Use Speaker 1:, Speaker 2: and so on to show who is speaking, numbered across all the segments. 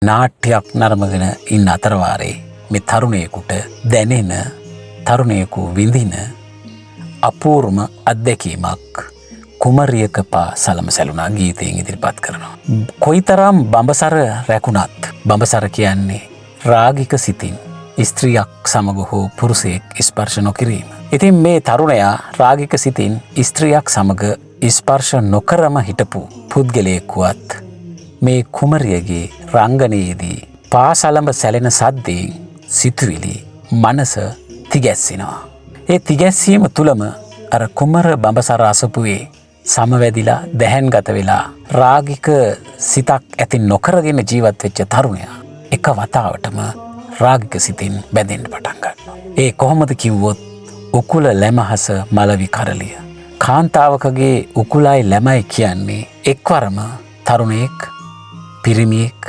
Speaker 1: නාට්‍යයක් නරඹගෙන ඉන්න අතරවාරේ මේ තරුණයෙකුට දැනෙන තරුණයෙකු විඳින අපූර්වම අත්දැකීමක් කුමරියක පා සලම සැලුනා ගීතයෙන් ඉදිරිපත් කරනවා. කොයිතරම් බඹසර රැකුණත් බඹසර කියන්නේ රාගික සිතින් ස්ත්‍රියක් සමග හෝ පුරුෂයෙක් ස්පර්ශ නොකිරීම. ඉතින් මේ තරුණයා රාගික සිතින් ස්ත්‍රියක් සමග ස්පර්ශ නොකරම හිටපු පුද්ගලයෙක් වුවත් මේ කුමරියගේ රංගනයේදී පාසලඹ සැලෙන සද්දයෙන් සිතුවිලි මනස තිගැස්සෙනවා. ඒ තිගැස්සීම තුළම අර කුමර බඹසර අසපුවේ සමවැදිලා දැහැන්ගත වෙලා රාගික සිතක් ඇති නොකරගෙන ජීවත් වෙච්ච තරුණයා එක වතාවටම රාගික සිතින් බැඳෙන්න පටන් ගන්නවා. ඒ කොහොමද කිව්වොත් උකුල ලැමහස මලවි කරලිය. කාන්තාවකගේ උකුලයි ලැමයි කියන්නේ එක්වරම තරුණයෙක් පිරිමියෙක්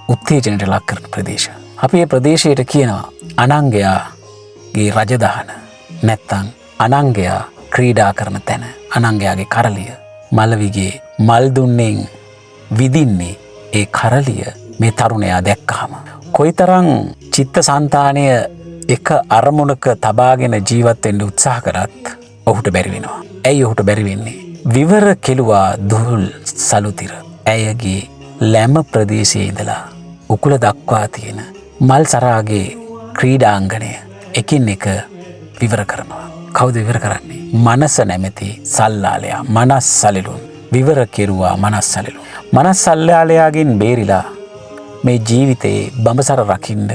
Speaker 1: උත්තේජනයට ලක් කරන ප්‍රදේශ. අපි මේ ප්‍රදේශයට කියනවා අනංගයාගේ රජදහන. නැත්තම් අනංගයා ක්‍රීඩා කරන තැන. අනංගයාගේ කරලිය. මලවිගේ මල් දුන්නෙන් විදින්නේ ඒ කරලිය මේ තරුණයා දැක්කහම කොයිතරම් චිත්තසංතානය එක අරමුණක තබාගෙන ජීවත් වෙන්න උත්සාහ කරත් ඔහුට බැරි වෙනවා. ඇයි ඔහුට බැරි වෙන්නේ? විවර කෙළුවා දුහුල් සලුතිර. ඇයගේ ලැම ප්‍රදේශයේ ඉඳලා උකුල දක්වා තියෙන මල් සරාගේ ක්‍රීඩාංගණය එකින් එක විවර කරනවා. කවුද විවර කරන්නේ? මනස නැමැති සල්ලාලයා. මනස් සලෙලුන් විවර කෙරුවා මනස් සලෙලුන්. මනස් සල්ලාලයාගෙන් බේරිලා මේ ජීවිතේ බඹසර රකින්න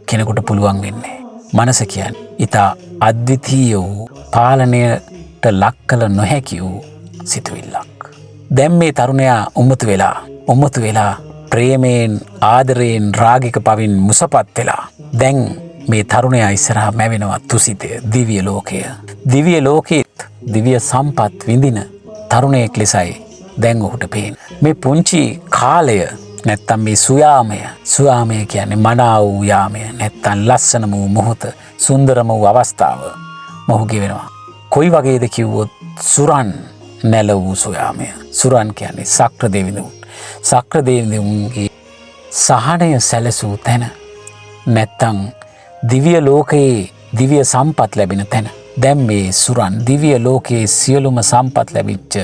Speaker 1: කෙනෙකුට පුළුවන් වෙන්නේ. මනස කියන්නේ ඊට අද්විතීය වූ පාලනයට ලක් කළ නොහැකි වූ සිතුවිල්ලක්. දැන් මේ තරුණයා උම්මතු වෙලා ප්‍රේමයෙන් ආදරයෙන් රාගික පවින් මුසපත් වෙලා දැන් මේ තරුණයා ඉස්සරහා මැවෙනවා තුසිතය දිව්‍ය ලෝකය. දිව්‍ය ලෝකෙත් දිව්‍ය සම්පත් විඳින තරුණයෙක් ලෙසයි දැන් ඔහුට පේන්නේ. මේ පුංචි කාලය නැත්තම් මේ සුයාමය කියන්නේ මනා වූ යාමය නැත්තම් ලස්සනම වූ මොහොත සුන්දරම වූ අවස්ථාව මොහුගේ වෙනවා. කොයි වගේද කිව්වොත් සුරන් නැල වූ සුයාමය. සුරන් කියන්නේ සක්‍ර දෙවිඳුන්. සක්‍ර දෙවිඳුන්ගේ සහනය සැලසූ තැන නැත්තම් දිව්‍ය ලෝකයේ දිව්‍ය සම්පත් ලැබෙන තැන. දැන් මේ සුරන් දිව්‍ය ලෝකයේ සියලුම සම්පත් ලැබිච්ච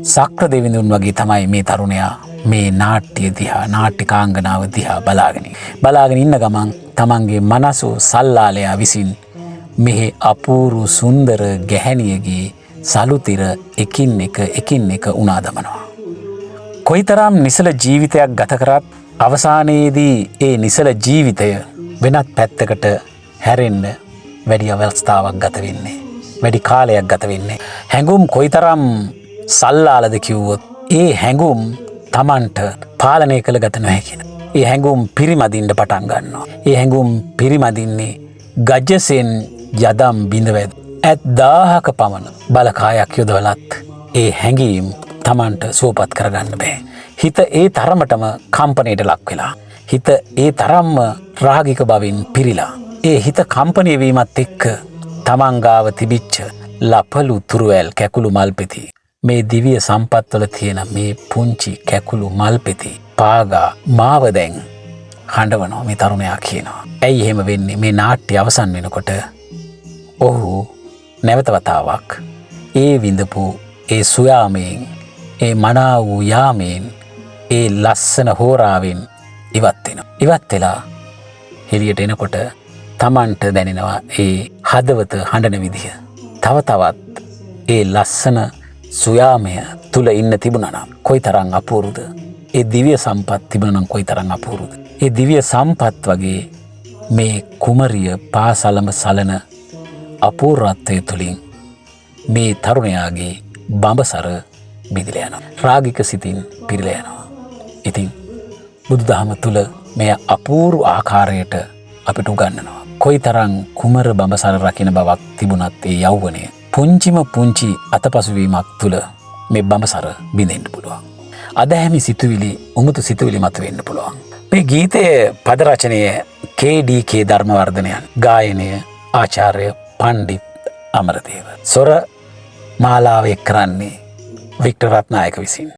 Speaker 1: සක්‍ර දෙවිඳුන් වගේ තමයි මේ තරුණයා මේ නාට්‍ය දිහා නාටිකාංගනාව දිහා බලාගෙන ඉන්න ගමන් තමන්ගේ මනසෝ සල්ලාලයා විසින් මෙහි අපූරු සුන්දර ගැහැණියගේ සලුතිර එකින් එක උනා දමනවා. කොයිතරම් නිසල ජීවිතයක් ගත කරත් අවසානයේදී ඒ නිසල ජීවිතය වෙනත් පැත්තකට හැරෙන්න වැඩි අවස්ථාවක් ගත වෙන්නේ. වැඩි කාලයක් ගත වෙන්නේ. හැඟුම් කොයිතරම් සල්ලාලද කිව්වොත් ඒ හැඟුම් තමන්ට පාලනය කළ ගත නොහැකින. ඒ හැඟුම් පිරිමදින්න පටන් ගන්නවා. ඒ හැඟුම් පිරිමදින්නේ ගජසෙන් යදම් බිඳවැද. 1000ක පමණ බලකායක් යොදවලත් ඒ හැඟීම් තමන්ට සුවපත් කරගන්න බෑ. හිත ඒ තරමටම කම්පනයට ලක් වෙලා. හිත ඒ තරම්ම රාගික බවින් පිරිලා. ඒ හිත කම්පනය වීමත් එක්ක තමන් ගාව තිබිච්ච ලපලු තුරුවැල් කැකුළු මල්පෙති මේ දිව්‍ය සම්පත්වල තියෙන මේ පුංචි කැකුළු මල්පෙති පාගා මාව දැන් හඬවනවා මේ තරුණයා කියනවා. ඇයි එහෙම වෙන්නේ? මේ නාට්‍ය අවසන් වෙනකොට ඔහු නැවත වතාවක් ඒ විඳපු ඒ සුයාමයෙන් ඒ මනා වූ යාමයෙන් ඒ ලස්සන හෝරාවෙන් ඉවත් වෙනවා. ඉවත් වෙලා එළියට එනකොට තමන්ට දැනෙනවා ඒ හදවත හඬන විදිය. තව තවත් ඒ ලස්සන සුයාමය තුල ඉන්න තිබුණා නම් කොයිතරම් අපූර්වද? ඒ දිව්‍ය සම්පත් තිබුණා නම් කොයිතරම් අපූර්වද? ඒ දිව්‍ය සම්පත් වගේ මේ කුමරිය පාසලම සලන අපූර්වත්වය තුලින් මේ තරුණයාගේ බඹසර බිඳිලා යනවා. රාගික සිතින් පිරීලා යනවා. ඉතින් බුදුදහම තුල මේ අපූර්ව ආකාරයට අපිට උගන්වනවා. කොයිතරම් කුමර බඹසර රකින්න බවක් තිබුණත් ඒ යෞවනය පුංචි අතපසුවීමක් තුල මේ බඹසර බිඳෙන්න පුළුවන්. අදහැමි සිතුවිලි උමුතු සිතුවිලි මත වෙන්න පුළුවන්. මේ ගීතයේ පද රචනය කේ.ඩී.කේ ධර්මවර්ධනයන්, ගායනය ආචාර්ය පණ්ඩිත් අමරදේව. ස්වර මාලාව එක් කරන්නේ වික්ටර් රත්නායක විසින්.